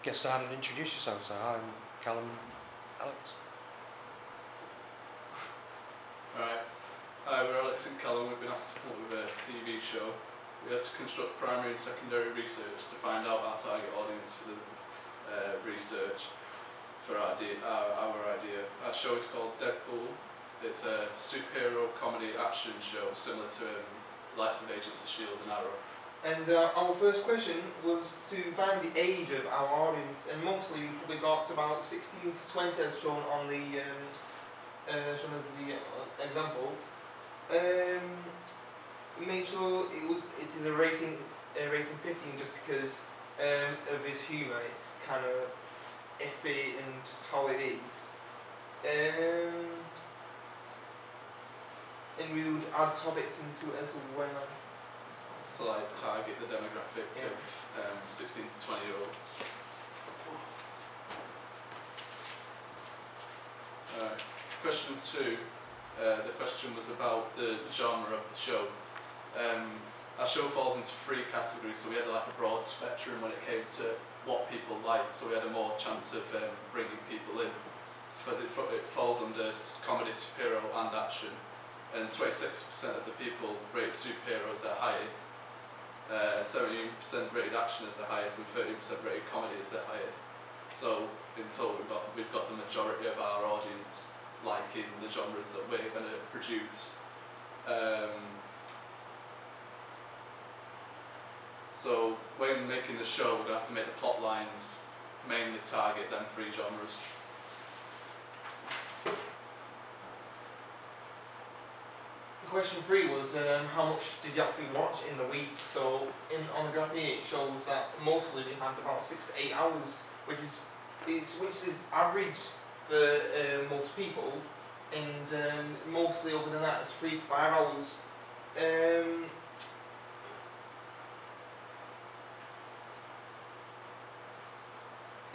get started and introduce yourself. So I'm Callum, Alex. Alright, hi, we're Alex and Callum. We've been asked to come up with a TV show. We had to construct primary and secondary research to find out our target audience for the research for our idea. Our show is called Deadpool. It's a superhero comedy action show similar to the likes of Agents of S.H.I.E.L.D. and Arrow. And our first question was to find the age of our audience, and mostly we probably got about 16 to 20 as shown on the shown as the example. Make sure it is a rating 15 just because of his humour. It's kind of iffy and how it is. And we would add topics into it as well. To like target the demographic of 16 to 20 year olds. Question 2. The question was about the genre of the show. Our show falls into 3 categories, so we had like a broad spectrum when it came to what people liked, so we had a more chance of bringing people in. Because it falls under comedy, superhero and action, and 26% of the people rate superhero as their highest, 70% rated action as their highest, and 30% rated comedy as their highest. So in total we've got the majority of our audience liking the genres that we're going to produce. So when making the show, we're going to have to make the plot lines mainly target them 3 genres. Question 3 was how much did you actually watch in the week? So on the graph here it shows that mostly we had about 6 to 8 hours, which is average for most people, and mostly other than that it's 3 to 5 hours.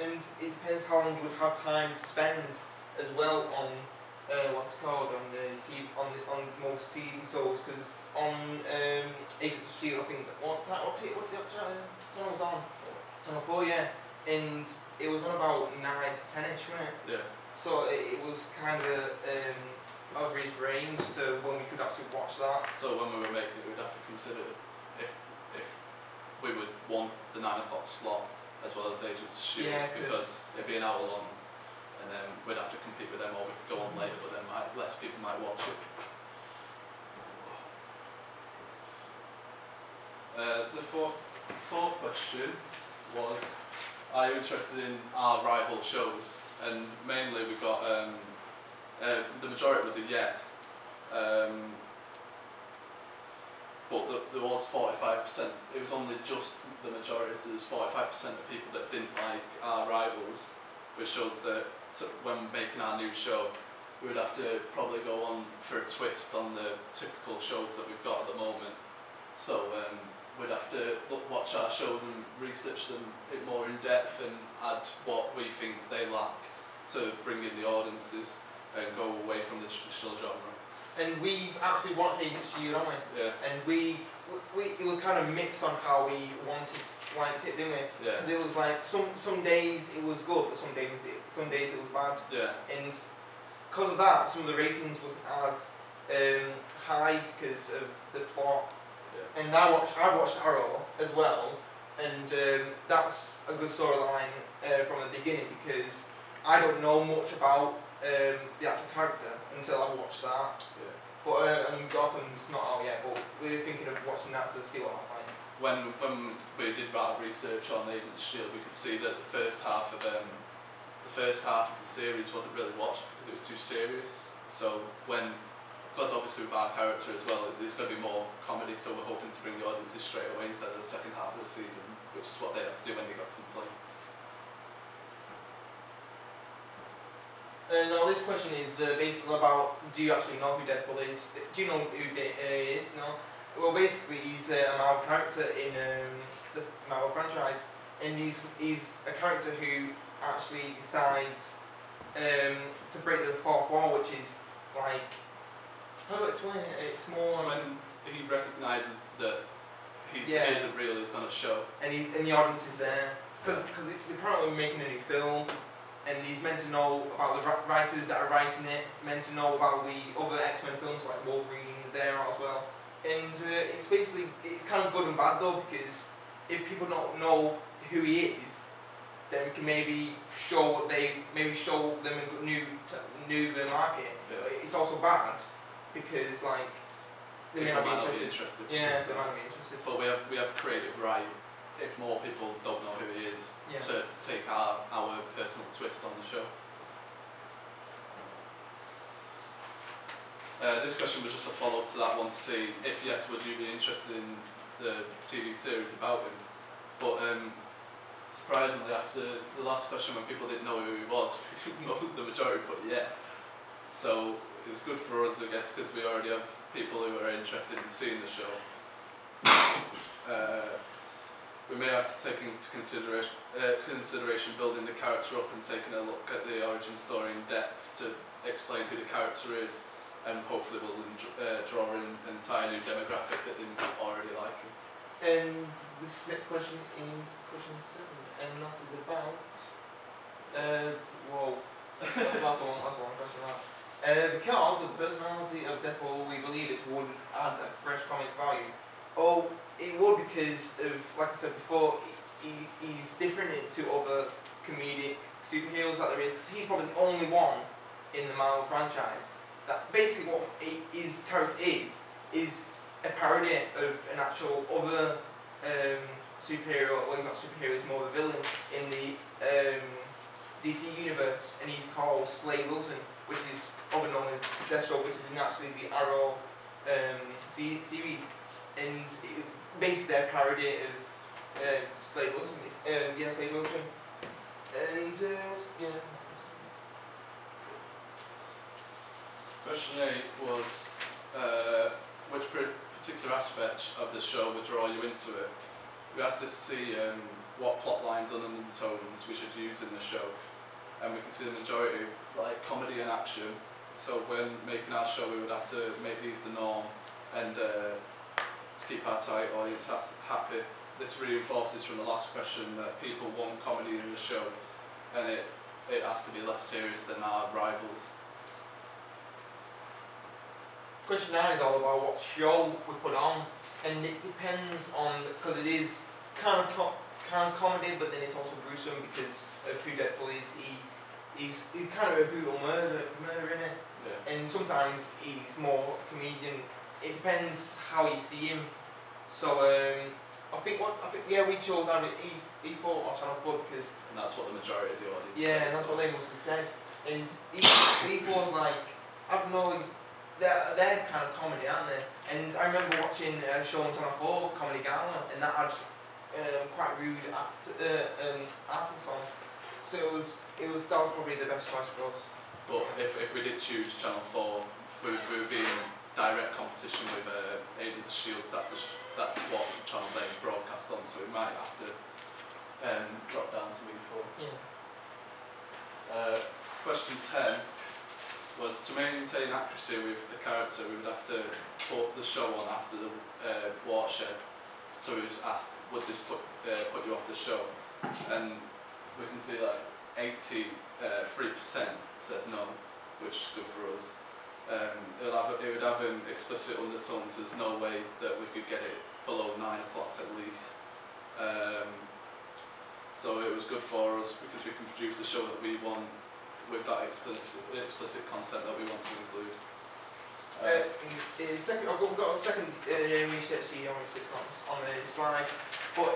And it depends how long you would have time to spend as well on what's it called, on most TV shows, because on Agents of S.H.I.E.L.D. I think what channel was on? Channel 4, yeah, and it was on about 9 to 10ish, wasn't it? Yeah. So it was kind of average range to when we could actually watch that. So when we were making it, we'd have to consider if we would want the 9 o'clock slot as well as Agents of S.H.I.E.L.D. Yeah, because it'd be an hour long. And then we'd have to compete with them, or we could go on later, but then less people might watch it. The fourth question was, are you interested in our rival shows? And mainly we got, the majority was a yes. But there was 45%, it was only just the majority, so there's 45% of people that didn't like our rivals, which shows that when making our new show, we would have to probably go on for a twist on the typical shows that we've got at the moment. So we'd have to watch our shows and research them a bit more in depth and add what we think they lack to bring in the audiences and go away from the traditional genre. And we've actually watched Agents of S.H.I.E.L.D., haven't we? Yeah. And it was kind of mix on how we liked it, didn't we? Yeah. Because it was like some days it was good, but some days it was bad. Yeah. And because of that, some of the ratings wasn't as high because of the plot. Yeah. And I've watched Arrow as well, and that's a good storyline from the beginning because I don't know much about the actual character until I watched that. Yeah. But and Gotham's not out yet, but we're thinking of watching that to see what that's like. When we did our research on Agents of S.H.I.E.L.D., we could see that the first half of the series wasn't really watched because it was too serious. So because obviously with our character as well, there's going to be more comedy, so we're hoping to bring the audiences straight away instead of the second half of the season, which is what they had to do when they got complaints. Now this question is basically about, do you actually know who Deadpool is? Do you know who he is? No? Well, basically he's a Marvel character in the Marvel franchise, and he's a character who actually decides to break the fourth wall, which is like, how do I explain it? It's more... So when he recognises that he isn't real, it's not a show. And the audience is there. because they're apparently making a new film, and he's meant to know about the writers that are writing it, meant to know about the other X-Men films like Wolverine there as well. And it's basically, it's kind of good and bad though, because if people don't know who he is, then we can maybe show them a new market. Yeah. But it's also bad because like they may People not might be interested. because, Yeah, they might not be interested. But we have creative right, if more people don't know who he is, Yeah. to take our personal twist on the show. This question was just a follow-up to that one to see if yes, would you be interested in the TV series about him? But surprisingly, after the last question when people didn't know who he was, the majority put yeah. So it's good for us, I guess, because we already have people who are interested in seeing the show. We may have to take into consideration building the character up and taking a look at the origin story in depth to explain who the character is, and hopefully we'll draw in an entire new demographic that didn't already like him. And this next question is question 7, and that is about whoa. That's a long question. Because of the personality of Deadpool, we believe it would add a fresh comic value. Oh, it would, because of, like I said before, he's different to other comedic superheroes that there is. Because he's probably the only one in the Marvel franchise that basically what his character is a parody of an actual other superhero. Well, he's not a superhero; he's more of a villain in the DC universe, and he's called Slade Wilson, which is other known as Deathstroke, which is actually the Arrow series, and basically a parody of Slade Wilson. Yeah, Slade Wilson, and yeah. Question 8 was which particular aspect of the show would draw you into it. We asked us to see what plot lines and undertones we should use in the show, and we can see the majority like comedy and action. So when making our show, we would have to make these the norm, and to keep our target audience happy. This reinforces from the last question that people want comedy in the show, and it has to be less serious than our rivals. Question 9 is all about what show we put on, and it depends on, because it is kind of comedy, but then it's also gruesome because of who Deadpool is. He's kind of a brutal murderer in it, Yeah. and sometimes he's more comedian. It depends how you see him. So I think we chose either E4 or Channel 4 because. And that's what the majority of the audience. Yeah, said, and that's so. what they mostly said. And E4's like, I don't know. They're kind of comedy, aren't they? And I remember watching a show on Channel 4, Comedy Gala, and that had quite rude artists on. So that was probably the best choice for us. But if we did choose Channel 4, we would be in direct competition with Agents of S.H.I.E.L.D. That's what channel they broadcast on, so we might have to drop down to E4. Yeah. Question 10 was to maintain accuracy with the character, we would have to put the show on after the watershed. So we was asked, would this put you off the show? And we can see like 83% said no, which is good for us. It would have explicit undertones. There's no way that we could get it below 9 o'clock at least. So it was good for us because we can produce the show that we want with that explicit content that we want to include. I've got a second research here on the slide, but